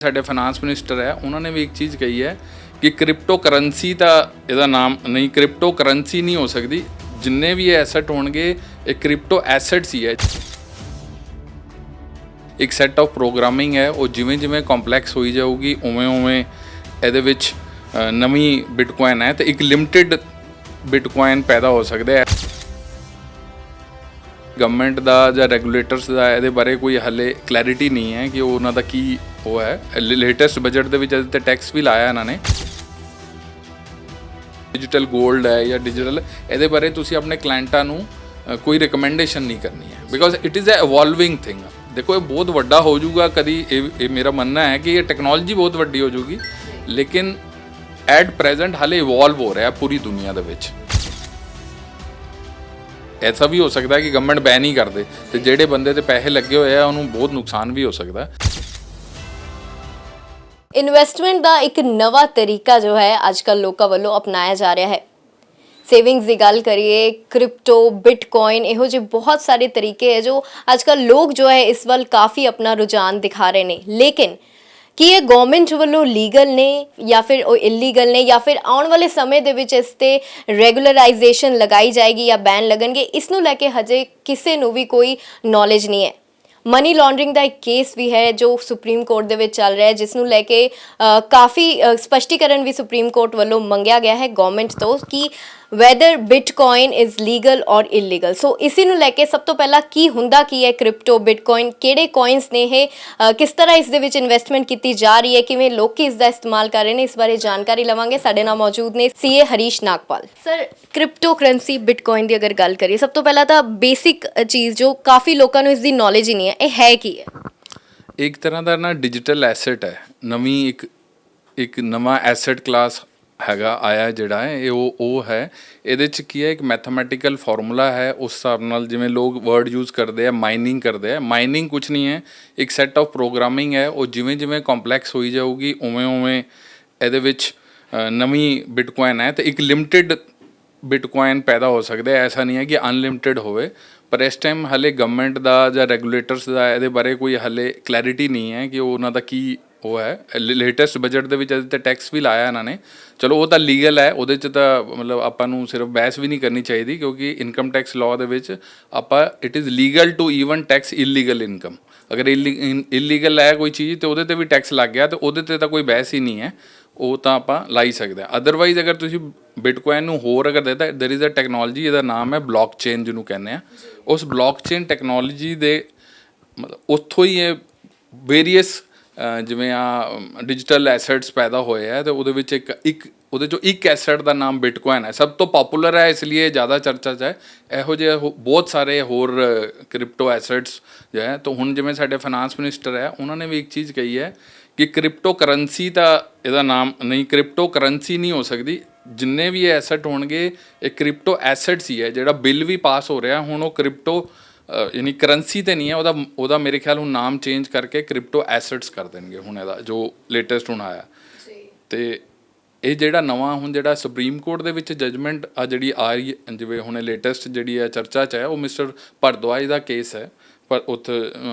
ਸਾਡੇ finance minister ਹੈ ਉਹਨਾਂ ਨੇ ਵੀ ਇੱਕ ਚੀਜ਼ ਕਹੀ ਹੈ ਕਿ ਕ੍ਰਿਪਟੋ ਕਰੰਸੀ ਦਾ ਇਹਦਾ ਨਾਮ ਨਹੀਂ, ਕ੍ਰਿਪਟੋ ਕਰੰਸੀ ਨਹੀਂ ਹੋ ਸਕਦੀ। ਜਿੰਨੇ ਵੀ ਐਸੈਟ ਹੋਣਗੇ ਇਹ ਕ੍ਰਿਪਟੋ ਐਸੈਟਸ ਹੀ ਹੈ। ਇੱਕ ਸੈਟ ਆਫ ਪ੍ਰੋਗਰਾਮਿੰਗ ਹੈ, ਉਹ ਜਿਵੇਂ ਜਿਵੇਂ ਕੰਪਲੈਕਸ ਹੋਈ ਜਾਊਗੀ ਉਵੇਂ ਉਵੇਂ ਇਹਦੇ ਵਿੱਚ ਨਵੀਂ ਬਿਟਕੋਇਨ ਹੈ ਤੇ ਇੱਕ ਲਿਮਟਿਡ ਬਿਟਕੋਇਨ ਪੈਦਾ ਹੋ ਸਕਦਾ ਹੈ। ਗਵਰਨਮੈਂਟ ਦਾ ਜਾਂ ਰੈਗੂਲੇਟਰਸ ਦਾ ਇਹਦੇ ਬਾਰੇ ਕੋਈ ਹਾਲੇ ਕਲੈਰਿਟੀ ਨਹੀਂ ਹੈ ਕਿ ਉਹਨਾਂ ਦਾ ਕੀ ਉਹ ਹੈ। ਲੇਟੈਸਟ ਬਜਟ ਦੇ ਵਿੱਚ ਇਹਦੇ 'ਤੇ ਟੈਕਸ ਵੀ ਲਾਇਆ ਇਹਨਾਂ ਨੇ। ਡਿਜੀਟਲ ਗੋਲਡ ਹੈ ਜਾਂ ਡਿਜੀਟਲ, ਇਹਦੇ ਬਾਰੇ ਤੁਸੀਂ ਆਪਣੇ ਕਲਾਇੰਟਾਂ ਨੂੰ ਕੋਈ ਰਿਕਮੈਂਡੇਸ਼ਨ ਨਹੀਂ ਕਰਨੀ ਹੈ, because it is a evolving thing. ਦੇਖੋ ਇਹ ਬਹੁਤ ਵੱਡਾ ਹੋ ਜਾਊਗਾ ਕਦੀ, ਇਹ ਮੇਰਾ ਮੰਨਣਾ ਹੈ ਕਿ ਇਹ ਟੈਕਨੋਲੋਜੀ ਬਹੁਤ ਵੱਡੀ ਹੋ ਜਾਊਗੀ, ਲੇਕਿਨ ਐਟ ਪ੍ਰੈਜ਼ੈਂਟ ਹਾਲੇ ਇਵੋਲਵ ਹੋ ਰਿਹਾ ਪੂਰੀ ਦੁਨੀਆ ਦੇ ਵਿੱਚ। ऐसा भी हो सकता है कि गवर्नमेंट बैन ही कर दे तो ਜਿਹੜੇ ਬੰਦੇ ਤੇ ਪੈਸੇ ਲੱਗੇ ਹੋਏ ਆ ਉਹਨੂੰ ਬਹੁਤ ਨੁਕਸਾਨ ਵੀ ਹੋ ਸਕਦਾ ਹੈ। ਇਨਵੈਸਟਮੈਂਟ ਦਾ ਇੱਕ ਨਵਾਂ ਤਰੀਕਾ ਜੋ ਹੈ ਅੱਜਕੱਲ ਲੋਕਾਂ ਵੱਲੋਂ ਅਪਣਾਇਆ ਜਾ ਰਿਹਾ ਹੈ। ਸੇਵਿੰਗਸ ਦੀ ਗੱਲ ਕਰੀਏ, ਕ੍ਰਿਪਟੋ, ਬਿਟਕੋਇਨ, ਇਹੋ ਜਿਹੇ ਬਹੁਤ ਸਾਰੇ ਤਰੀਕੇ ਹੈ ਜੋ ਅੱਜਕੱਲ ਲੋਕ ਜੋ ਹੈ ਇਸ ਵੱਲ ਕਾਫੀ ਆਪਣਾ ਰੁਝਾਨ ਦਿਖਾ ਰਹੇ ਨੇ। ਲੇਕਿਨ ਕੀ ਇਹ ਗਵਰਨਮੈਂਟ ਵੱਲੋਂ ਲੀਗਲ ਨੇ ਜਾਂ ਫਿਰ ਉਹ ਇਲੀਗਲ ਨੇ, ਜਾਂ ਫਿਰ ਆਉਣ ਵਾਲੇ ਸਮੇਂ ਦੇ ਵਿੱਚ ਇਸ ਤੇ ਰੈਗੂਲਰਾਈਜੇਸ਼ਨ ਲਗਾਈ ਜਾਏਗੀ ਜਾਂ ਬੈਨ ਲੱਗਣਗੇ, ਇਸ ਨੂੰ ਲੈ ਕੇ ਹਜੇ ਕਿਸੇ ਨੂੰ ਵੀ ਕੋਈ ਨੌਲੇਜ ਨਹੀਂ ਹੈ। ਮਨੀ ਲਾਂਡਰਿੰਗ ਦਾ ਇੱਕ ਕੇਸ ਵੀ ਹੈ ਜੋ ਸੁਪਰੀਮ ਕੋਰਟ ਦੇ ਵਿੱਚ ਚੱਲ ਰਿਹਾ ਹੈ, ਜਿਸ ਨੂੰ ਲੈ ਕੇ ਕਾਫੀ ਸਪਸ਼ਟੀਕਰਨ ਵੀ ਸੁਪਰੀਮ ਕੋਰਟ ਵੱਲੋਂ ਮੰਗਿਆ ਗਿਆ ਹੈ ਗਵਰਨਮੈਂਟ ਤੋਂ ਕਿ ਵੈਦਰ ਬਿਟਕੋਇਨ ਇਜ਼ ਲੀਗਲ ਔਰ ਇਲੀਗਲ। ਸੋ ਇਸੇ ਨੂੰ ਲੈ ਕੇ ਸਭ ਤੋਂ ਪਹਿਲਾਂ ਕੀ ਹੁੰਦਾ ਕੀ ਹੈ ਕ੍ਰਿਪਟੋ, ਬਿਟਕੋਇਨ, ਕਿਹੜੇ ਕੋਇਨਸ ਨੇ ਇਹ, ਕਿਸ ਤਰ੍ਹਾਂ ਇਸ ਦੇ ਵਿੱਚ ਇਨਵੈਸਟਮੈਂਟ ਕੀਤੀ ਜਾ ਰਹੀ ਹੈ, ਕਿਵੇਂ ਲੋਕ ਇਸ ਦਾ ਇਸਤੇਮਾਲ ਕਰ ਰਹੇ ਨੇ, ਇਸ ਬਾਰੇ ਜਾਣਕਾਰੀ ਲਵਾਂਗੇ। ਸਾਡੇ ਨਾਲ ਮੌਜੂਦ ਨੇ CA Harish Nagpal sir. Crypto currency Bitcoin ਦੀ ਅਗਰ ਗੱਲ ਕਰੀਏ, ਸਭ ਤੋਂ ਪਹਿਲਾਂ ਤਾਂ ਬੇਸਿਕ ਚੀਜ਼ ਜੋ ਕਾਫੀ ਲੋਕਾਂ ਨੂੰ ਇਸ ਦੀ ਨੌਲੇਜ ਹੀ ਨਹੀਂ ਹੈ, ਇਹ ਹੈ ਕੀ ਹੈ? ਇੱਕ ਤਰ੍ਹਾਂ ਦਾ ਨਾ ਡਿਜੀਟਲ ਐਸੈਟ ਹੈ, ਨਵੀਂ ਇੱਕ ਨਵਾਂ ਐਸੈਟ ਕਲਾਸ ਹੈਗਾ ਆਇਆ ਜਿਹੜਾ ਹੈ ਇਹ ਉਹ ਹੈ। ਇਹਦੇ 'ਚ ਕੀ ਹੈ, ਇੱਕ ਮੈਥਮੈਟੀਕਲ ਫਾਰਮੂਲਾ ਹੈ। ਉਸ ਹਿਸਾਬ ਨਾਲ ਜਿਵੇਂ ਲੋਕ ਵਰਡ ਯੂਜ਼ ਕਰਦੇ ਆ, ਮਾਈਨਿੰਗ ਕਰਦੇ ਆ, ਮਾਈਨਿੰਗ ਕੁਛ ਨਹੀਂ ਹੈ, ਇੱਕ ਸੈਟ ਆਫ ਪ੍ਰੋਗਰਾਮਿੰਗ ਹੈ। ਉਹ ਜਿਵੇਂ ਜਿਵੇਂ ਕੰਪਲੈਕਸ ਹੋਈ ਜਾਊਗੀ ਉਵੇਂ ਉਵੇਂ ਇਹਦੇ ਵਿੱਚ ਨਵੀਂ ਬਿਟਕੋਇਨ ਹੈ ਤੇ ਇੱਕ ਲਿਮਟਿਡ ਬਿਟਕੋਇਨ ਪੈਦਾ ਹੋ ਸਕਦਾ ਹੈ। ਐਸਾ ਨਹੀਂ ਹੈ ਕਿ ਅਨਲਿਮਟਿਡ ਹੋਵੇ, ਪਰ ਇਸ ਟਾਈਮ ਹਾਲੇ ਗਵਰਨਮੈਂਟ ਦਾ ਜਾਂ ਰੈਗੂਲੇਟਰਸ ਦਾ ਇਹਦੇ ਬਾਰੇ ਕੋਈ ਹਾਲੇ ਕਲੈਰਿਟੀ ਨਹੀਂ ਹੈ ਕਿ ਉਹਨਾਂ ਦਾ ਕੀ ਉਹ ਹੈ। ਲੇਟੈਸਟ ਬਜਟ ਦੇ ਵਿੱਚ ਇਹਦੇ 'ਤੇ ਟੈਕਸ ਵੀ ਲਾਇਆ ਇਹਨਾਂ ਨੇ। ਚਲੋ ਉਹ ਤਾਂ ਲੀਗਲ ਹੈ, ਉਹਦੇ 'ਚ ਤਾਂ ਮਤਲਬ ਆਪਾਂ ਨੂੰ ਸਿਰਫ ਬਹਿਸ ਵੀ ਨਹੀਂ ਕਰਨੀ ਚਾਹੀਦੀ, ਕਿਉਂਕਿ ਇਨਕਮ ਟੈਕਸ ਲਾਅ ਦੇ ਵਿੱਚ ਆਪਾਂ it is legal to even tax illegal income. ਅਗਰ ਇਲੀਗਲ ਹੈ ਕੋਈ ਚੀਜ਼ ਤੇ ਉਹਦੇ 'ਤੇ ਵੀ ਟੈਕਸ ਲੱਗ ਗਿਆ ਤੇ ਉਹਦੇ 'ਤੇ ਤਾਂ ਕੋਈ ਬਹਿਸ ਹੀ ਨਹੀਂ ਹੈ, ਉਹ ਤਾਂ ਆਪਾਂ ਲਾਈ ਸਕਦੇ ਹਾਂ। ਅਦਰਵਾਈਜ਼ ਅਗਰ ਤੁਸੀਂ ਬਿਟਕੋਇਨ ਨੂੰ ਹੋਰ ਅਗਰ ਦੇਤਾ, ਦੇਰ ਇਜ਼ ਅ ਟੈਕਨੋਲੋਜੀ, ਇਹਦਾ ਨਾਮ ਹੈ ਬਲੌਕਚੇਨ ਜਿਹਨੂੰ ਕਹਿੰਦੇ ਆ। ਉਸ ਬਲੌਕਚੇਨ ਟੈਕਨੋਲੋਜੀ ਦੇ ਮਤਲਬ ਉੱਥੋਂ ਹੀ ਇਹ ਵੇਰੀਅਸ ਜਿਵੇਂ ਆ ਡਿਜੀਟਲ ਐਸੈਟਸ ਪੈਦਾ ਹੋਏ ਹੈ ਤੇ ਉਹਦੇ ਵਿੱਚ ਇੱਕ ਉਹਦੇ 'ਚੋਂ ਇੱਕ ਐਸੈਟ ਦਾ ਨਾਮ ਬਿਟਕੋਇਨ ਹੈ, ਸਭ ਤੋਂ ਪੋਪੂਲਰ ਹੈ, ਇਸ ਲਈ ਜ਼ਿਆਦਾ ਚਰਚਾ 'ਚ ਹੈ। ਇਹੋ ਜਿਹੇ ਬਹੁਤ ਸਾਰੇ ਹੋਰ ਕ੍ਰਿਪਟੋ ਐਸੈਟਸ ਜੋ ਹੈ। ਤਾਂ ਹੁਣ ਜਿਵੇਂ ਸਾਡੇ ਫਾਈਨਾਂਸ ਮਿਨਿਸਟਰ ਹੈ ਉਹਨਾਂ ਨੇ ਵੀ ਇੱਕ ਚੀਜ਼ ਕਹੀ ਹੈ ਕਿ ਕ੍ਰਿਪਟੋ ਕਰੰਸੀ ਦਾ ਇਹਦਾ ਨਾਮ ਨਹੀਂ, ਕ੍ਰਿਪਟੋ ਕਰੰਸੀ ਨਹੀਂ ਹੋ ਸਕਦੀ। ਜਿੰਨੇ ਵੀ ਐਸੈਟ ਹੋਣਗੇ ਇਹ ਕ੍ਰਿਪਟੋ ਐਸੈਟਸ ਹੀ ਹੈ। ਜਿਹੜਾ ਬਿੱਲ ਵੀ ਪਾਸ ਹੋ ਰਿਹਾ ਹੁਣ ਉਹ ਕ੍ਰਿਪਟੋ ਯਾਨੀ ਕਰੰਸੀ ਤੇ ਨਹੀਂ ਹੈ, ਉਹਦਾ ਮੇਰੇ ਖਿਆਲ ਹੁਣ ਨਾਮ ਚੇਂਜ ਕਰਕੇ ਕ੍ਰਿਪਟੋ ਐਸੈਟਸ ਕਰ ਦੇਣਗੇ ਹੁਣ ਇਹਦਾ, ਜੋ ਲੇਟੈਸਟ ਹੁਣ ਆਇਆ। ਤੇ ਇਹ ਜਿਹੜਾ ਨਵਾਂ ਹੁਣ ਜਿਹੜਾ ਸੁਪਰੀਮ ਕੋਰਟ ਦੇ ਵਿੱਚ ਜਜਮੈਂਟ ਆ ਜਿਹੜੀ ਆ ਰਹੀ, ਜਿਵੇਂ ਹੁਣ ਲੇਟੈਸਟ ਜਿਹੜੀ ਹੈ ਚਰਚਾ 'ਚ ਹੈ, ਉਹ ਮਿਸਟਰ ਭਰਦਵਾਜ ਦਾ ਕੇਸ ਹੈ। ਪਰ ਉੱਥੇ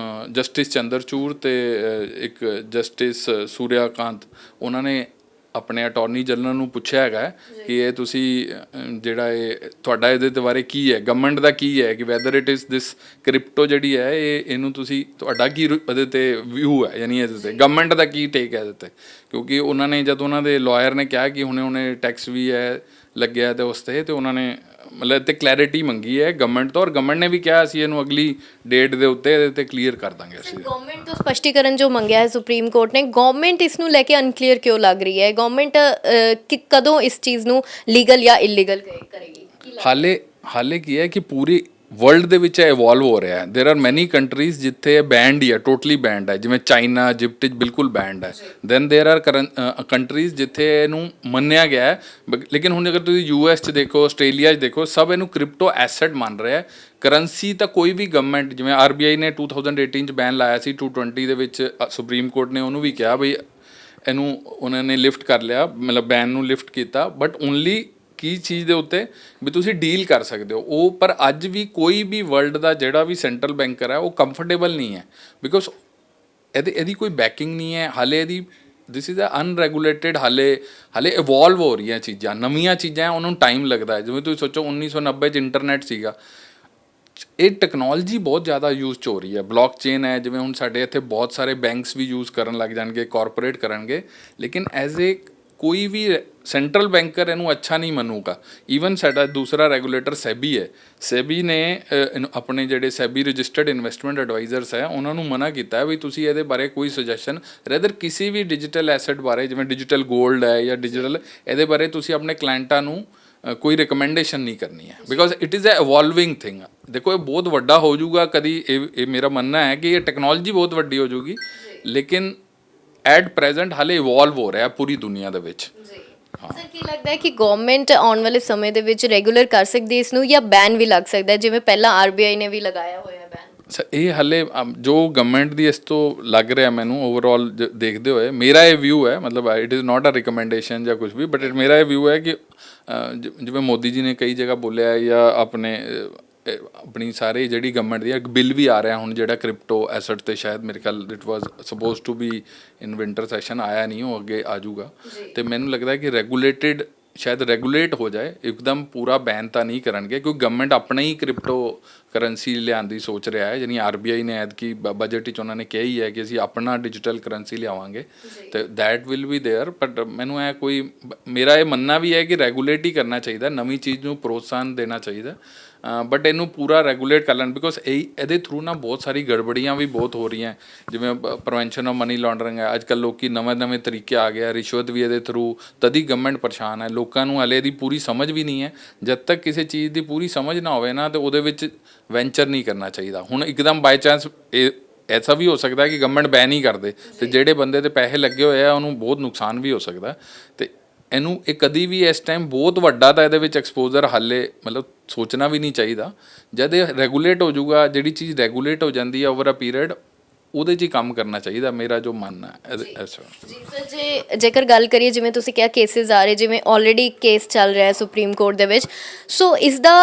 ਜਸਟਿਸ ਚੰਦਰਚੂੜ ਅਤੇ ਇੱਕ ਜਸਟਿਸ ਸੂਰਿਆਕਾਂਤ, ਉਹਨਾਂ ਨੇ ਆਪਣੇ ਅਟੋਰਨੀ ਜਨਰਲ ਨੂੰ ਪੁੱਛਿਆ ਹੈਗਾ ਕਿ ਇਹ ਤੁਸੀਂ ਜਿਹੜਾ ਇਹ ਤੁਹਾਡਾ ਇਹਦੇ ਦੇ ਬਾਰੇ ਕੀ ਹੈ, ਗਵਰਨਮੈਂਟ ਦਾ ਕੀ ਹੈ, ਕਿ whether it is this crypto ਜਿਹੜੀ ਹੈ ਇਹਨੂੰ ਤੁਸੀਂ ਤੁਹਾਡਾ ਕੀ ਇਹਦੇ 'ਤੇ ਵਿਊ ਹੈ, ਯਾਨੀ ਇਹਦੇ 'ਤੇ ਗਵਰਨਮੈਂਟ ਦਾ ਕੀ ਟੇਕ ਹੈ ਇਹਦੇ 'ਤੇ। ਕਿਉਂਕਿ ਉਹਨਾਂ ਨੇ ਜਦੋਂ ਉਹਨਾਂ ਦੇ ਲਾਇਰ ਨੇ ਕਿਹਾ ਕਿ ਹੁਣੇ ਟੈਕਸ ਵੀ ਹੈ ਲੱਗਿਆ ਤੇ ਉਸ 'ਤੇ, ਉਹਨਾਂ ਨੇ ਮਤਲਬ ਤੇ ਕਲੈਰਿਟੀ ਮੰਗੀ ਹੈ ਗਵਰਨਮੈਂਟ ਤੋਂ, ਔਰ ਗਵਰਨਮੈਂਟ ਨੇ ਵੀ ਕਿਹਾ ਅਸੀਂ ਇਹਨੂੰ ਅਗਲੀ ਡੇਟ ਦੇ ਉੱਤੇ ਇਹਦੇ 'ਤੇ ਕਲੀਅਰ ਕਰ ਦਾਂਗੇ ਅਸੀਂ। ਗਵਰਨਮੈਂਟ ਤੋਂ ਸਪਸ਼ਟੀਕਰਨ ਜੋ ਮੰਗਿਆ ਹੈ ਸੁਪਰੀਮ ਕੋਰਟ ਨੇ, ਗਵਰਨਮੈਂਟ ਇਸ ਨੂੰ ਲੈ ਕੇ ਅਨਕਲੀਅਰ ਕਿਉਂ ਲੱਗ ਰਹੀ ਹੈ? ਗਵਰਨਮੈਂਟ ਕਦੋਂ ਇਸ ਚੀਜ਼ ਨੂੰ ਲੀਗਲ ਜਾਂ ਇਲੀਗਲ ਕਰੇਗੀ? ਹਾਲੇ ਕੀ ਹੈ ਕਿ ਪੂਰੀ ਵਰਲਡ ਦੇ ਵਿੱਚ ਇਵੋਲਵ ਹੋ ਰਿਹਾ ਹੈ। ਦੇਰ ਆਰ ਮੈਨੀ ਕੰਟਰੀਜ਼ ਜਿੱਥੇ ਬੈਂਡ ਹੀ ਹੈ, ਟੋਟਲੀ ਬੈਂਡ ਹੈ, ਜਿਵੇਂ ਚਾਈਨਾ, ਇਜਿਪਟ 'ਚ ਬਿਲਕੁਲ ਬੈਂਡ ਹੈ। ਦੈਨ ਦੇਰ ਆਰ ਕੰਟਰੀਜ਼ ਜਿੱਥੇ ਇਹਨੂੰ ਮੰਨਿਆ ਗਿਆ ਹੈ। ਲੇਕਿਨ ਹੁਣ ਅਗਰ ਤੁਸੀਂ US 'ਚ ਦੇਖੋ, ਆਸਟ੍ਰੇਲੀਆ 'ਚ ਦੇਖੋ, ਸਭ ਇਹਨੂੰ ਕ੍ਰਿਪਟੋ ਐਸੈਟ ਮੰਨ ਰਿਹਾ। ਕਰੰਸੀ ਤਾਂ ਕੋਈ ਵੀ ਗਵਰਨਮੈਂਟ, ਜਿਵੇਂ RBI ਨੇ 2018 'ਚ ਬੈਨ ਲਾਇਆ ਸੀ, 2020 ਦੇ ਵਿੱਚ ਸੁਪਰੀਮ ਕੋਰਟ ਨੇ ਉਹਨੂੰ ਵੀ ਕਿਹਾ ਬਈ ਇਹਨੂੰ ਉਹਨਾਂ ਨੇ ਲਿਫਟ ਕਰ ਲਿਆ, ਮਤਲਬ ਬੈਨ ਨੂੰ ਲਿਫਟ ਕੀਤਾ, ਬਟ ਓਨਲੀ ਕੀ ਚੀਜ਼ ਦੇ ਉੱਤੇ ਵੀ ਤੁਸੀਂ ਡੀਲ ਕਰ ਸਕਦੇ ਹੋ ਉਹ। ਪਰ ਅੱਜ ਵੀ ਕੋਈ ਵੀ ਵਰਲਡ ਦਾ ਜਿਹੜਾ ਵੀ ਸੈਂਟਰਲ ਬੈਂਕਰ ਹੈ ਉਹ ਕੰਫਰਟੇਬਲ ਨਹੀਂ ਹੈ, ਬਿਕੋਜ਼ ਇਹਦੀ ਕੋਈ ਬੈਕਿੰਗ ਨਹੀਂ ਹੈ ਹਾਲੇ ਇਹਦੀ। ਦਿਸ ਇਜ਼ ਅ ਅਨਰੈਗੂਲੇਟਿਡ, ਹਾਲੇ ਇਵੋਲਵ ਹੋ ਰਹੀਆਂ ਚੀਜ਼ਾਂ, ਨਵੀਆਂ ਚੀਜ਼ਾਂ, ਉਹਨਾਂ ਨੂੰ ਟਾਈਮ ਲੱਗਦਾ ਹੈ। ਜਿਵੇਂ ਤੁਸੀਂ ਸੋਚੋ 1990 'ਚ ਇੰਟਰਨੈਟ ਸੀਗਾ, ਇਹ ਟੈਕਨੋਲੋਜੀ ਬਹੁਤ ਜ਼ਿਆਦਾ ਯੂਜ਼ 'ਚ ਹੋ ਰਹੀ ਹੈ। ਬਲੌਕਚੇਨ ਹੈ, ਜਿਵੇਂ ਹੁਣ ਸਾਡੇ ਇੱਥੇ ਬਹੁਤ ਸਾਰੇ ਬੈਂਕਸ ਵੀ ਯੂਜ਼ ਕਰਨ ਲੱਗ ਜਾਣਗੇ, ਕਾਰਪੋਰੇਟ ਕਰਨਗੇ, ਲੇਕਿਨ ਐਜ਼ ਏ ਕੋਈ ਵੀ ਸੈਂਟਰਲ ਬੈਂਕਰ ਇਹਨੂੰ ਅੱਛਾ ਨਹੀਂ ਮੰਨੂਗਾ। ਈਵਨ ਸਾਡਾ ਦੂਸਰਾ ਰੈਗੂਲੇਟਰ ਸੈਬੀ ਹੈ, ਸੈਬੀ ਨੇ ਆਪਣੇ ਜਿਹੜੇ ਸੈਬੀ ਰਜਿਸਟਰਡ ਇਨਵੈਸਟਮੈਂਟ ਐਡਵਾਈਜ਼ਰਸ ਹੈ ਉਹਨਾਂ ਨੂੰ ਮਨਾ ਕੀਤਾ ਵੀ ਤੁਸੀਂ ਇਹਦੇ ਬਾਰੇ ਕੋਈ ਸੁਜੈਸ਼ਨ, ਰੈਦਰ ਕਿਸੇ ਵੀ ਡਿਜੀਟਲ ਐਸੈਟ ਬਾਰੇ, ਜਿਵੇਂ ਡਿਜੀਟਲ ਗੋਲਡ ਹੈ ਜਾਂ ਡਿਜੀਟਲ, ਇਹਦੇ ਬਾਰੇ ਤੁਸੀਂ ਆਪਣੇ ਕਲਾਇੰਟਾਂ ਨੂੰ ਕੋਈ ਰਿਕਮੈਂਡੇਸ਼ਨ ਨਹੀਂ ਕਰਨੀ ਹੈ, because it is a evolving thing. ਦੇਖੋ ਇਹ ਬਹੁਤ ਵੱਡਾ ਹੋ ਜਾਊਗਾ ਕਦੀ, ਇਹ ਮੇਰਾ ਮੰਨਣਾ ਹੈ ਕਿ ਇਹ ਟੈਕਨੋਲੋਜੀ ਬਹੁਤ ਵੱਡੀ ਹੋ ਜਾਊਗੀ, ਲੇਕਿਨ ਐਟ ਪ੍ਰੈਜ਼ੈਂਟ ਹਾਲੇ ਇਵੋਲਵ ਹੋ ਰਿਹਾ ਪੂਰੀ ਦੁਨੀਆ ਦੇ ਵਿੱਚ। ਸਰ ਕੀ ਲੱਗਦਾ ਹੈ ਕਿ ਗਵਰਨਮੈਂਟ ਆਉਣ ਵਾਲੇ ਸਮੇਂ ਦੇ ਵਿੱਚ ਰੈਗੂਲਰ ਕਰ ਸਕਦੀ ਹੈ ਇਸ ਨੂੰ, ਜਾਂ ਬੈਨ ਵੀ ਲੱਗ ਸਕਦਾ ਹੈ, ਜਿਵੇਂ ਪਹਿਲਾਂ ਆਰਬੀਆਈ ਨੇ ਵੀ ਲਗਾਇਆ ਹੋਇਆ ਬੈਨ? ਸਰ ਇਹ ਹਾਲੇ ਜੋ ਗਵਰਨਮੈਂਟ ਦੀ ਇਸ ਤੋਂ ਲੱਗ ਰਿਹਾ ਮੈਨੂੰ ਓਵਰਆਲ ਦੇਖਦੇ ਹੋਏ, ਮੇਰਾ ਇਹ ਵਿਊ ਹੈ, ਮਤਲਬ it is not a recommendation ਜਾਂ ਕੁਝ ਵੀ, ਬਟ ਮੇਰਾ ਇਹ ਵਿਊ ਹੈ ਕਿ ਜਿਵੇਂ ਮੋਦੀ ਜੀ ਨੇ ਕਈ ਜਗ੍ਹਾ ਬੋਲਿਆ, ਜਾਂ ਆਪਣੀ ਸਾਰੇ ਜਿਹੜੀ ਗਵਰਨਮੈਂਟ ਦੀ ਇੱਕ ਬਿੱਲ ਵੀ ਆ ਰਿਹਾ ਹੁਣ ਜਿਹੜਾ ਕ੍ਰਿਪਟੋ ਐਸਟ 'ਤੇ, ਸ਼ਾਇਦ ਮੇਰੇ ਖਿਆਲ it was suppose to be in winter session, ਆਇਆ ਨਹੀਂ, ਉਹ ਅੱਗੇ ਆ ਜਾਊਗਾ। ਅਤੇ ਮੈਨੂੰ ਲੱਗਦਾ ਕਿ ਰੈਗੂਲੇਟਿਡ, ਸ਼ਾਇਦ ਰੈਗੂਲੇਟ ਹੋ ਜਾਏ, ਇੱਕਦਮ ਪੂਰਾ ਬੈਨ ਤਾਂ ਨਹੀਂ ਕਰਨਗੇ, ਕਿਉਂਕਿ ਗਵਰਨਮੈਂਟ ਆਪਣਾ ਹੀ ਕ੍ਰਿਪਟੋ ਕਰੰਸੀ ਲਿਆਉਣ ਦੀ ਸੋਚ ਰਿਹਾ ਹੈ। ਯਾਨੀ ਆਰਬੀਆਈ ਨੇ ਐਤਕੀ ਬਜਟ ਵਿੱਚ ਉਹਨਾਂ ਨੇ ਕਿਹਾ ਹੀ ਹੈ ਕਿ ਅਸੀਂ ਆਪਣਾ ਡਿਜੀਟਲ ਕਰੰਸੀ ਲਿਆਵਾਂਗੇ, ਅਤੇ that will be there. But ਮੈਨੂੰ ਇਹ ਕੋਈ, ਮੇਰਾ ਇਹ ਮੰਨਣਾ ਵੀ ਹੈ ਕਿ ਰੈਗੂਲੇਟ ਹੀ ਕਰਨਾ ਚਾਹੀਦਾ, ਨਵੀਂ ਚੀਜ਼ ਨੂੰ ਪ੍ਰੋਤਸਾਹਨ ਦੇਣਾ ਚਾਹੀਦਾ, ਬਟ ਇਹਨੂੰ ਪੂਰਾ ਰੈਗੂਲੇਟ ਕਰ ਲੈਣ, ਬਿਕੋਜ਼ ਇਹਦੇ ਥਰੂ ਨਾ ਬਹੁਤ ਸਾਰੀ ਗੜਬੜੀਆਂ ਵੀ ਬਹੁਤ ਹੋ ਰਹੀਆਂ, ਜਿਵੇਂ ਪ੍ਰੀਵੈਂਸ਼ਨ ਆਫ ਮਨੀ ਲਾਂਡਰਿੰਗ ਹੈ, ਅੱਜ ਕੱਲ੍ਹ ਲੋਕੀ ਨਵੇਂ ਤਰੀਕੇ ਆ ਗਏ, ਰਿਸ਼ਵਤ ਵੀ ਇਹਦੇ ਥਰੂ, ਤਦੀ ਗਵਰਨਮੈਂਟ ਪਰੇਸ਼ਾਨ ਹੈ। ਲੋਕਾਂ ਨੂੰ ਹਲੇ ਇਹਦੀ ਪੂਰੀ ਸਮਝ ਵੀ ਨਹੀਂ ਹੈ। ਜਦ ਤੱਕ ਕਿਸੇ ਚੀਜ਼ ਦੀ ਪੂਰੀ ਸਮਝ ਨਾ ਹੋਵੇ ਨਾ, ਤਾਂ ਉਹਦੇ ਵਿੱਚ ਵੈਂਚਰ ਨਹੀਂ ਕਰਨਾ ਚਾਹੀਦਾ। ਹੁਣ ਇੱਕਦਮ ਬਾਈ ਚਾਂਸ ਐਸਾ ਵੀ ਹੋ ਸਕਦਾ ਕਿ ਗਵਰਨਮੈਂਟ ਬੈਨ ਹੀ ਕਰਦੇ, ਅਤੇ ਜਿਹੜੇ ਬੰਦੇ 'ਤੇ ਪੈਸੇ ਲੱਗੇ ਹੋਏ ਆ ਉਹਨੂੰ ਬਹੁਤ ਨੁਕਸਾਨ ਵੀ ਹੋ ਸਕਦਾ। ਅਤੇ ਇਹਨੂੰ ਇਹ ਕਦੀ ਵੀ ਇਸ ਟਾਈਮ ਬਹੁਤ ਵੱਡਾ ਤਾਂ ਇਹਦੇ ਵਿੱਚ ਐਕਸਪੋਜ਼ਰ ਹਾਲੇ ਮਤਲਬ ਸੋਚਣਾ ਵੀ ਨਹੀਂ ਚਾਹੀਦਾ। ਜਦ ਇਹ ਰੈਗੂਲੇਟ ਹੋ ਜਾਊਗਾ, ਜਿਹੜੀ ਚੀਜ਼ ਰੈਗੂਲੇਟ ਹੋ ਜਾਂਦੀ ਹੈ ਓਵਰ ਅ ਪੀਰੀਅਡ, ਉਹਦੇ 'ਚ ਹੀ ਕੰਮ ਕਰਨਾ ਚਾਹੀਦਾ, ਮੇਰਾ ਜੋ ਮੰਨਣਾ ਹੈ ਐਸਾ। ਜੀ ਸਰ, ਜੇਕਰ ਗੱਲ ਕਰੀਏ, ਜਿਵੇਂ ਤੁਸੀਂ ਕਿਹਾ ਕੇਸਿਸ ਆ ਰਹੇ, ਜਿਵੇਂ ਆਲਰੇਡੀ ਕੇਸ ਚੱਲ ਰਿਹਾ ਹੈ ਸੁਪਰੀਮ ਕੋਰਟ ਦੇ ਵਿੱਚ, ਸੋ ਇਸ ਦਾ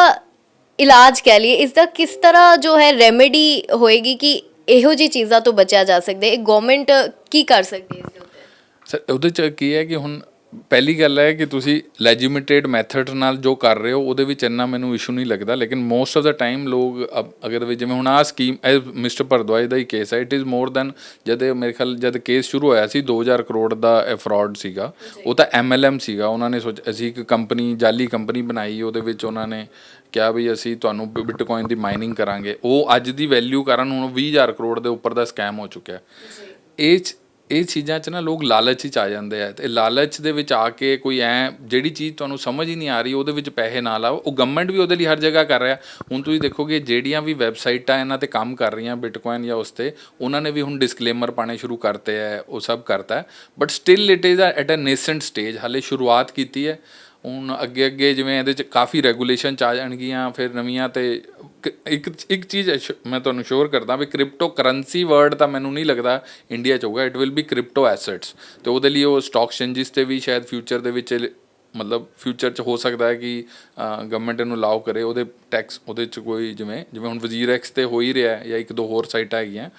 ਇਲਾਜ ਕਹਿ ਲਈਏ, ਇਸ ਦਾ ਕਿਸ ਤਰ੍ਹਾਂ ਜੋ ਹੈ ਰੈਮੇਡੀ ਹੋਏਗੀ ਕਿ ਇਹੋ ਜਿਹੀ ਚੀਜ਼ਾਂ ਤੋਂ ਬਚਿਆ ਜਾ ਸਕਦਾ ਹੈ? ਗਵਰਨਮੈਂਟ ਕੀ ਕਰ ਸਕਦੀ ਹੈ ਇਸ ਦੇ ਉੱਤੇ? ਸਰ ਉਹਦੇ 'ਚ ਕੀ ਹੈ ਕਿ ਹੁਣ ਪਹਿਲੀ ਗੱਲ ਹੈ ਕਿ ਤੁਸੀਂ ਲੈਜੀਮੇਟਡ ਮੈਥਡ ਨਾਲ ਜੋ ਕਰ ਰਹੇ ਹੋ ਉਹਦੇ ਵਿੱਚ ਇੰਨਾ ਮੈਨੂੰ ਇਸ਼ੂ ਨਹੀਂ ਲੱਗਦਾ, ਲੇਕਿਨ ਮੋਸਟ ਆਫ ਦਾ ਟਾਈਮ ਲੋਕ ਅਗਰ ਜਿਵੇਂ ਹੁਣ ਆਹ ਸਕੀਮ ਮਿਸਟਰ ਭਰਦਵਾਜ ਦਾ ਹੀ ਕੇਸ ਹੈ, ਇਟ ਇਜ਼ ਮੋਰ ਦੈਨ, ਜਦ ਮੇਰੇ ਖਿਆਲ ਜਦ ਕੇਸ ਸ਼ੁਰੂ ਹੋਇਆ ਸੀ 2000 ਕਰੋੜ ਦਾ ਇਹ ਫਰਾਡ ਸੀਗਾ, ਉਹ ਤਾਂ MLM ਸੀਗਾ। ਉਹਨਾਂ ਨੇ ਅਸੀਂ ਇੱਕ ਕੰਪਨੀ, ਜਾਲੀ ਕੰਪਨੀ ਬਣਾਈ, ਉਹਦੇ ਵਿੱਚ ਉਹਨਾਂ ਨੇ ਕਿਹਾ ਵੀ ਅਸੀਂ ਤੁਹਾਨੂੰ ਬਿਟਕੋਇਨ ਦੀ ਮਾਈਨਿੰਗ ਕਰਾਂਗੇ, ਉਹ ਅੱਜ ਦੀ ਵੈਲਿਊ ਕਾਰਨ ਹੁਣ 20,000 ਕਰੋੜ ਦੇ ਉੱਪਰ ਦਾ ਸਕੈਮ ਹੋ ਚੁੱਕਿਆ। ਇਹ ਚੀਜ਼ਾਂ 'ਚ ਨਾ ਲੋਕ ਲਾਲਚ 'ਚ ਆ ਜਾਂਦੇ ਆ, ਅਤੇ ਲਾਲਚ ਦੇ ਵਿੱਚ ਆ ਕੇ ਕੋਈ ਜਿਹੜੀ ਚੀਜ਼ ਤੁਹਾਨੂੰ ਸਮਝ ਹੀ ਨਹੀਂ ਆ ਰਹੀ ਉਹਦੇ ਵਿੱਚ ਪੈਸੇ ਨਾ ਲਾਓ। ਉਹ ਗਵਰਨਮੈਂਟ ਵੀ ਉਹਦੇ ਲਈ ਹਰ ਜਗ੍ਹਾ ਕਰ ਰਿਹਾ। ਹੁਣ ਤੁਸੀਂ ਦੇਖੋਗੇ ਜਿਹੜੀਆਂ ਵੀ ਵੈਬਸਾਈਟਾਂ ਇਹਨਾਂ 'ਤੇ ਕੰਮ ਕਰ ਰਹੀਆਂ ਬਿਟਕੋਇਨ ਜਾਂ ਉਸ 'ਤੇ, ਉਹਨਾਂ ਨੇ ਵੀ ਹੁਣ ਡਿਸਕਲੇਮਰ ਪਾਉਣੇ ਸ਼ੁਰੂ ਕਰਤੇ ਹੈ, ਉਹ ਸਭ ਕਰਤਾ, but still it is at a nascent stage, ਹਾਲੇ ਸ਼ੁਰੂਆਤ ਕੀਤੀ ਹੈ। ਹੁਣ ਅੱਗੇ ਜਿਵੇਂ ਇਹਦੇ 'ਚ ਕਾਫੀ ਰੈਗੂਲੇਸ਼ਨ 'ਚ ਆ ਜਾਣਗੀਆਂ ਫਿਰ ਨਵੀਆਂ, ਅਤੇ ਇੱਕ ਚੀਜ਼ ਮੈਂ ਤੁਹਾਨੂੰ ਸ਼ੋਰ ਕਰਦਾ ਵੀ ਕ੍ਰਿਪਟੋ ਕਰੰਸੀ ਵਰਡ ਤਾਂ ਮੈਨੂੰ ਨਹੀਂ ਲੱਗਦਾ ਇੰਡੀਆ 'ਚ ਹੋਊਗਾ, it will be crypto assets, ਅਤੇ ਉਹਦੇ ਲਈ ਉਹ ਸਟਾਕ ਐਕਸਚੇਂਜਿਸ 'ਤੇ ਵੀ ਸ਼ਾਇਦ ਫਿਊਚਰ ਦੇ ਵਿੱਚ, ਮਤਲਬ ਫਿਊਚਰ 'ਚ ਹੋ ਸਕਦਾ ਹੈ ਕਿ ਗਵਰਨਮੈਂਟ ਇਹਨੂੰ ਅਲਾਓ ਕਰੇ, ਉਹਦੇ ਟੈਕਸ ਉਹਦੇ 'ਚ ਕੋਈ ਜਿਵੇਂ ਹੁਣ ਵਜ਼ੀਰ ਐਕਸ 'ਤੇ ਹੋ ਹੀ ਰਿਹਾ, ਜਾਂ ਇੱਕ ਦੋ ਹੋਰ ਸਾਈਟਾਂ ਹੈਗੀਆਂ,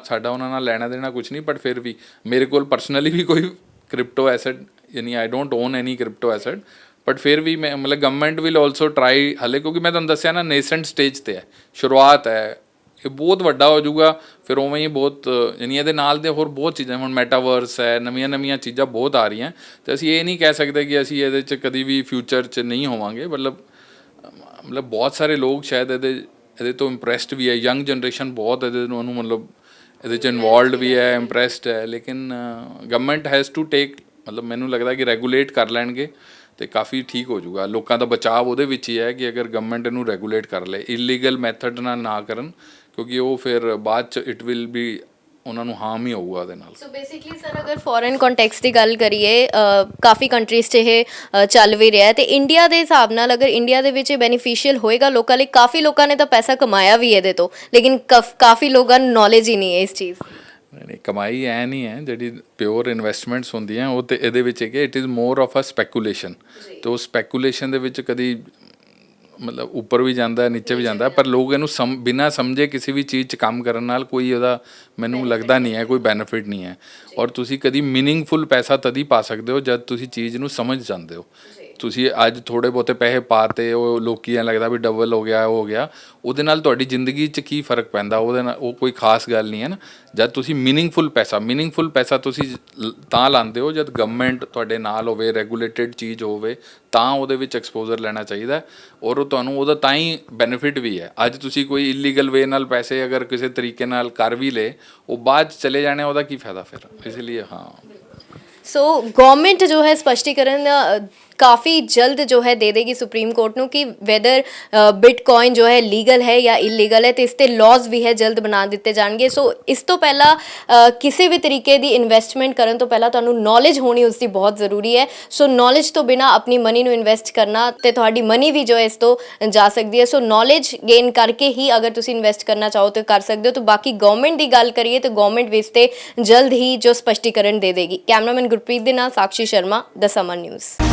ਸਾਡਾ ਉਹਨਾਂ ਨਾਲ ਲੈਣਾ ਦੇਣਾ ਕੁਛ ਨਹੀਂ, ਬਟ ਫਿਰ ਵੀ ਮੇਰੇ ਕੋਲ ਪਰਸਨਲੀ ਵੀ ਕੋਈ ਕ੍ਰਿਪਟੋ ਐਸੈਟ, ਯਾਨੀ I don't own any crypto asset, but ਫਿਰ ਵੀ ਮੈਂ ਮਤਲਬ ਗਵਰਨਮੈਂਟ ਵਿਲ ਆਲਸੋ ਟਰਾਈ ਹਾਲੇ, ਕਿਉਂਕਿ ਮੈਂ ਤੁਹਾਨੂੰ ਦੱਸਿਆ ਨਾ ਨੇਸੈਂਟ ਸਟੇਜ 'ਤੇ ਹੈ, ਸ਼ੁਰੂਆਤ ਹੈ, ਇਹ ਬਹੁਤ ਵੱਡਾ ਹੋ ਜਾਊਗਾ ਫਿਰ ਉਵੇਂ ਹੀ ਬਹੁਤ, ਯਾਨੀ ਇਹਦੇ ਨਾਲ ਦੇ ਹੋਰ ਬਹੁਤ ਚੀਜ਼ਾਂ, ਹੁਣ ਮੈਟਾਵਰਸ ਹੈ, ਨਵੀਆਂ ਚੀਜ਼ਾਂ ਬਹੁਤ ਆ ਰਹੀਆਂ, ਅਤੇ ਅਸੀਂ ਇਹ ਨਹੀਂ ਕਹਿ ਸਕਦੇ ਕਿ ਅਸੀਂ ਇਹਦੇ 'ਚ ਕਦੀ ਵੀ ਫਿਊਚਰ 'ਚ ਨਹੀਂ ਹੋਵਾਂਗੇ। ਮਤਲਬ ਬਹੁਤ ਸਾਰੇ ਲੋਕ ਸ਼ਾਇਦ ਇਹਦੇ ਤੋਂ ਇੰਪਰੈਸਡ ਵੀ ਹੈ, ਯੰਗ ਜਨਰੇਸ਼ਨ ਬਹੁਤ ਇਹਦੇ ਨੂੰ ਮਤਲਬ ਇਹਦੇ 'ਚ ਇਨਵੋਲਵਡ ਵੀ ਹੈ, ਇੰਪਰੈਸਡ ਹੈ, ਲੇਕਿਨ ਗਵਰਨਮੈਂਟ ਹੈਜ਼ ਟੂ ਟੇਕ, ਮਤਲਬ ਮੈਨੂੰ ਲੱਗਦਾ ਕਿ ਰੈਗੂਲੇਟ ਕਰ ਲੈਣਗੇ ਅਤੇ ਕਾਫੀ ਠੀਕ ਹੋ ਜਾਊਗਾ। ਲੋਕਾਂ ਦਾ ਬਚਾਅ ਉਹਦੇ ਵਿੱਚ ਹੀ ਹੈ ਕਿ ਅਗਰ ਗਵਰਨਮੈਂਟ ਇਹਨੂੰ ਰੈਗੂਲੇਟ ਕਰ ਲਏ, ਇਲੀਗਲ ਮੈਥਡ ਨਾਲ ਨਾ ਕਰਨ, ਕਿਉਂਕਿ ਉਹ ਫਿਰ ਬਾਅਦ 'ਚ ਇਟ ਵਿਲ ਬੀ, ਉਹਨਾਂ ਨੂੰ ਹਾਰਮ ਹੀ ਹੋਊਗਾ ਉਹਦੇ ਨਾਲ। ਸੋ ਬੇਸਿਕਲੀ ਸਰ, ਅਗਰ ਫੋਰਨ ਕੰਟੈਕਸਟ ਦੀ ਗੱਲ ਕਰੀਏ, ਕਾਫੀ ਕੰਟਰੀਜ਼ 'ਚ ਇਹ ਚੱਲ ਵੀ ਰਿਹਾ, ਅਤੇ ਇੰਡੀਆ ਦੇ ਹਿਸਾਬ ਨਾਲ ਅਗਰ ਇੰਡੀਆ ਦੇ ਵਿੱਚ ਇਹ ਬੈਨੀਫੀਸ਼ੀਅਲ ਹੋਏਗਾ ਲੋਕਾਂ ਲਈ, ਕਾਫੀ ਲੋਕਾਂ ਨੇ ਤਾਂ ਪੈਸਾ ਕਮਾਇਆ ਵੀ ਇਹਦੇ ਤੋਂ, ਲੇਕਿਨ ਕਾਫੀ ਲੋਕਾਂ ਨੂੰ ਨੌਲੇਜ ਹੀ ਨਹੀਂ ਹੈ ਇਸ ਚੀਜ਼ ਦੀ। ਨਹੀਂ, ਕਮਾਈ ਐ ਨਹੀਂ ਹੈ, ਜਿਹੜੀ ਪਿਓਰ ਇਨਵੈਸਟਮੈਂਟਸ ਹੁੰਦੀਆਂ ਉਹ ਤਾਂ ਇਹਦੇ ਵਿੱਚ ਹੈ ਕਿ it is more of a speculation, ਅਤੇ ਉਹ ਸਪੈਕੂਲੇਸ਼ਨ ਦੇ ਵਿੱਚ ਕਦੀ ਮਤਲਬ ਉੱਪਰ ਵੀ ਜਾਂਦਾ ਹੈ, ਨੀਚੇ ਵੀ ਜਾਂਦਾ ਹੈ, ਪਰ ਲੋਕ ਇਹਨੂੰ ਬਿਨਾਂ ਸਮਝੇ ਕਿਸੇ ਵੀ ਚੀਜ਼ 'ਚ ਕੰਮ ਕਰਨ ਨਾਲ ਕੋਈ ਉਹਦਾ ਮੈਨੂੰ ਲੱਗਦਾ ਨਹੀਂ ਹੈ, ਕੋਈ ਬੈਨੀਫਿਟ ਨਹੀਂ ਹੈ। ਔਰ ਤੁਸੀਂ ਕਦੀ ਮੀਨਿੰਗਫੁਲ ਪੈਸਾ ਤਦ ਹੀ ਪਾ ਸਕਦੇ ਹੋ ਜਦ ਤੁਸੀਂ ਚੀਜ਼ ਨੂੰ ਸਮਝ ਜਾਂਦੇ ਹੋ। ਤੁਸੀਂ ਅੱਜ ਥੋੜ੍ਹੇ ਬਹੁਤੇ ਪੈਸੇ ਪਾਤੇ, ਉਹ ਲੋਕੀ ਐਂ ਲੱਗਦਾ ਵੀ ਡਬਲ ਹੋ ਗਿਆ, ਹੋ ਗਿਆ, ਉਹਦੇ ਨਾਲ ਤੁਹਾਡੀ ਜ਼ਿੰਦਗੀ 'ਚ ਕੀ ਫਰਕ ਪੈਂਦਾ, ਉਹਦੇ ਨਾਲ ਉਹ ਕੋਈ ਖਾਸ ਗੱਲ ਨਹੀਂ ਹੈ ਨਾ। ਜਦ ਤੁਸੀਂ ਮੀਨਿੰਗਫੁਲ ਪੈਸਾ ਤੁਸੀਂ ਤਾਂ ਲਾਉਂਦੇ ਹੋ ਜਦ ਗਵਰਨਮੈਂਟ ਤੁਹਾਡੇ ਨਾਲ ਹੋਵੇ, ਰੈਗੂਲੇਟਡ ਚੀਜ਼ ਹੋਵੇ, ਤਾਂ ਉਹਦੇ ਵਿੱਚ ਐਕਸਪੋਜ਼ਰ ਲੈਣਾ ਚਾਹੀਦਾ। ਔਰ ਉਹ ਤੁਹਾਨੂੰ ਉਹਦਾ ਤਾਂ ਹੀ ਬੈਨੀਫਿਟ ਵੀ ਹੈ। ਅੱਜ ਤੁਸੀਂ ਕੋਈ ਇਲੀਗਲ ਵੇ ਨਾਲ ਪੈਸੇ ਅਗਰ ਕਿਸੇ ਤਰੀਕੇ ਨਾਲ ਕਰ ਵੀ ਲਏ, ਉਹ ਬਾਅਦ 'ਚ ਚਲੇ ਜਾਣੇ, ਉਹਦਾ ਕੀ ਫਾਇਦਾ ਫਿਰ। ਇਸ ਲਈ हाँ। ਸੋ ਗਵਰਨਮੈਂਟ ਜੋ ਹੈ ਸਪਸ਼ਟੀਕਰਨ ਕਾफ़ी जल्द जो है दे देगी सुप्रीम कोर्ट ਨੂੰ ਕਿ ਵੈਦਰ ਬਿਟਕੋਇਨ ਜੋ ਹੈ ਲੀਗਲ ਹੈ ਜਾਂ ਇਲੀਗਲ ਹੈ, ਤੇ ਇਸ ਤੇ ਲਾਜ਼ ਵੀ ਹੈ ਜਲਦ ਬਣਾ ਦਿੱਤੇ ਜਾਣਗੇ। ਸੋ ਇਸ ਤੋਂ ਪਹਿਲਾਂ ਕਿਸੇ ਵੀ ਤਰੀਕੇ ਦੀ ਇਨਵੈਸਟਮੈਂਟ ਕਰਨ ਤੋਂ ਪਹਿਲਾਂ ਤੁਹਾਨੂੰ ਨੌਲੇਜ ਹੋਣੀ ਉਸ ਦੀ ਬਹੁਤ ਜ਼ਰੂਰੀ ਹੈ। ਸੋ ਨੌਲੇਜ ਤੋਂ ਬਿਨਾ ਆਪਣੀ ਮਨੀ ਨੂੰ ਇਨਵੈਸਟ ਕਰਨਾ ਤੇ ਤੁਹਾਡੀ ਮਨੀ ਵੀ ਜੋ ਹੈ ਇਸ ਤੋਂ ਜਾ ਸਕਦੀ ਹੈ। ਸੋ ਨੌਲੇਜ ਗੇਨ ਕਰਕੇ ਹੀ ਅਗਰ ਤੁਸੀਂ ਇਨਵੈਸਟ ਕਰਨਾ ਚਾਹੋ ਤਾਂ ਕਰ ਸਕਦੇ ਹੋ। ਤਾਂ ਬਾਕੀ ਗਵਰਨਮੈਂਟ ਦੀ ਗੱਲ ਕਰੀਏ ਤਾਂ ਗਵਰਨਮੈਂਟ ਵੀ ਇਸ ਤੇ ਜਲਦ ਹੀ ਜੋ ਸਪਸ਼ਟੀਕਰਨ ਦੇ ਦੇਗੀ। ਕੈਮਰਾਮੈਨ ਗੁਰਪ੍ਰੀਤ ਦੇ ਨਾਲ ਸਾਕਸ਼ੀ ਸ਼ਰਮਾ, ਦ ਸਮਰ ਨਿਊਜ਼।